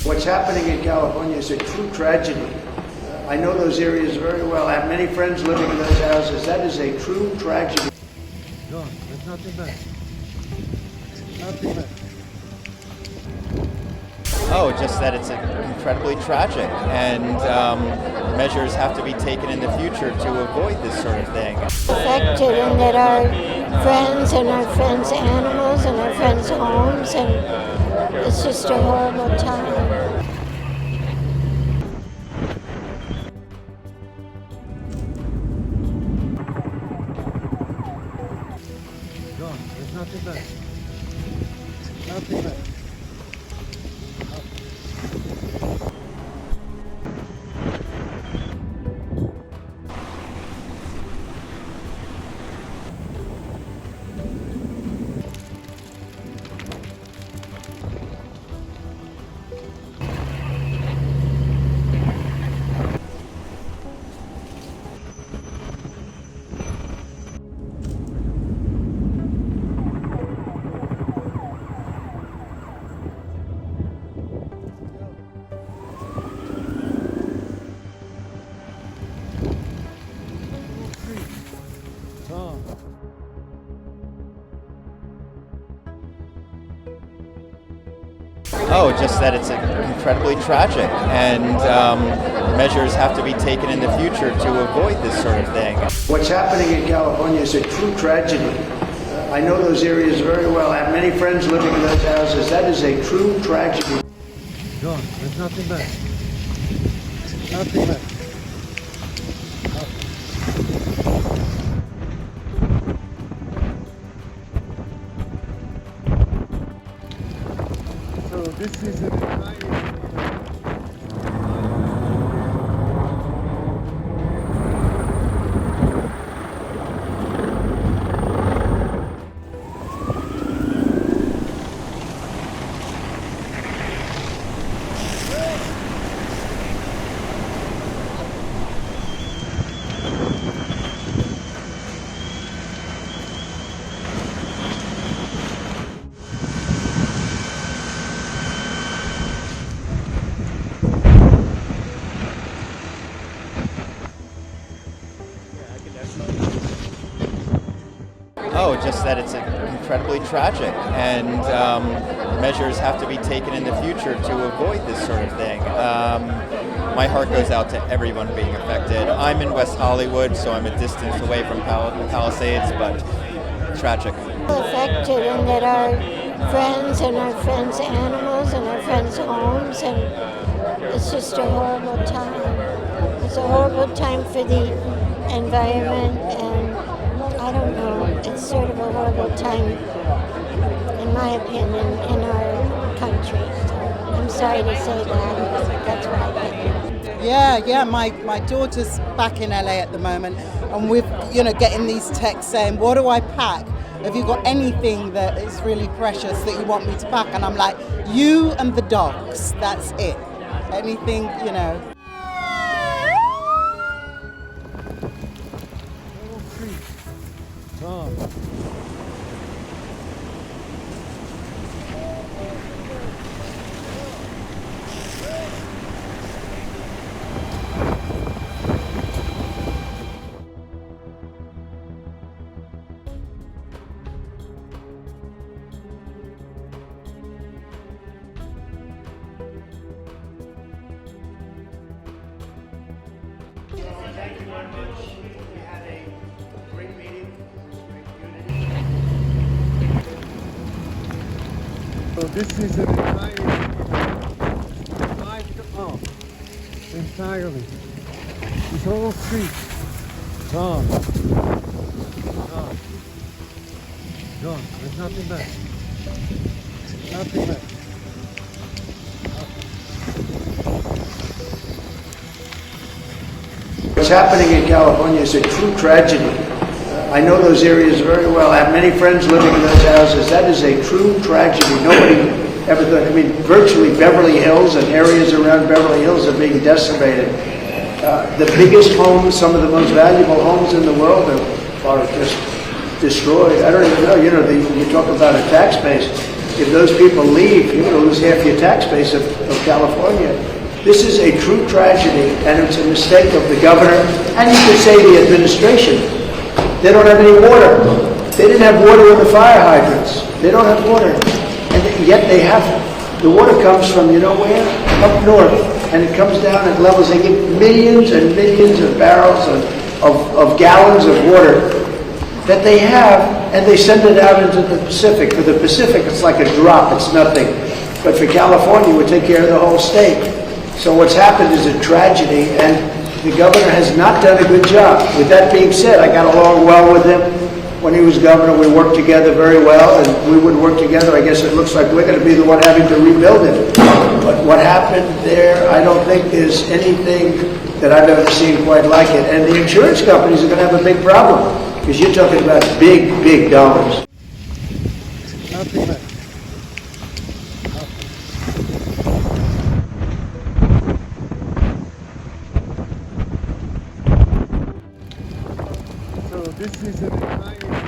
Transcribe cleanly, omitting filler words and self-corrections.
What's happening in California is a true tragedy. I know those areas very well. I have many friends living in those houses. That is a true tragedy. No, there's nothing bad. Nothing bad. Oh, just that it's incredibly tragic, and measures have to be taken in the future to avoid this sort of thing. Affected, and that our friends and our friends' animals and our friends' homes, and it's just a horrible time. No, there's nothing bad. Nothing bad. Oh, just that it's incredibly tragic, and measures have to be taken in the future to avoid this sort of thing. What's happening in California is a true tragedy. I know those areas very well. I have many friends living in those houses. That is a true tragedy. No, there's nothing bad. Nothing bad. So this is a Oh, just that it's incredibly tragic, and measures have to be taken in the future to avoid this sort of thing. My heart goes out to everyone being affected. I'm in West Hollywood, so I'm a distance away from Palisades, but tragic. Affected, and that our friends and our friends' animals and our friends' homes, and it's just a horrible time. It's a horrible time for the environment, and I don't know, it's sort of a horrible time, in my opinion, in our country. So I'm sorry to say that, but that's what I think. Yeah, my daughter's back in LA at the moment, and we're getting these texts saying, what do I pack? Have you got anything that is really precious that you want me to pack? And I'm like, you and the dogs, that's it. Anything, Thank you very much. We had a great meeting, great unity. So this is an entirely. This whole street gone. Gone. Gone. There's nothing bad. Nothing bad. What's happening in California is a true tragedy. I know those areas very well. I have many friends living in those houses. That is a true tragedy. Nobody ever thought. Virtually Beverly Hills and areas around Beverly Hills are being decimated. The biggest homes, some of the most valuable homes in the world are just destroyed. I don't even know. You talk about a tax base. if those people leave, you're going to lose half your tax base of California. This is a true tragedy, and it's a mistake of the governor, and you could say the administration. They don't have any water. They didn't have water in the fire hydrants. They don't have water. And yet they have, the water comes from, you know where? Up north. And it comes down at levels, they get millions and millions of barrels of gallons of water that they have, and they send it out into the Pacific. For the Pacific, it's like a drop, it's nothing. But for California, it would take care of the whole state. So what's happened is a tragedy, and the governor has not done a good job. With that being said, I got along well with him. When he was governor, we worked together very well, and we would work together. I guess it looks like we're going to be the one having to rebuild it. But what happened there, I don't think there's anything that I've ever seen quite like it. And the insurance companies are going to have a big problem, because you're talking about big, big dollars. Nothing left. So this is an entire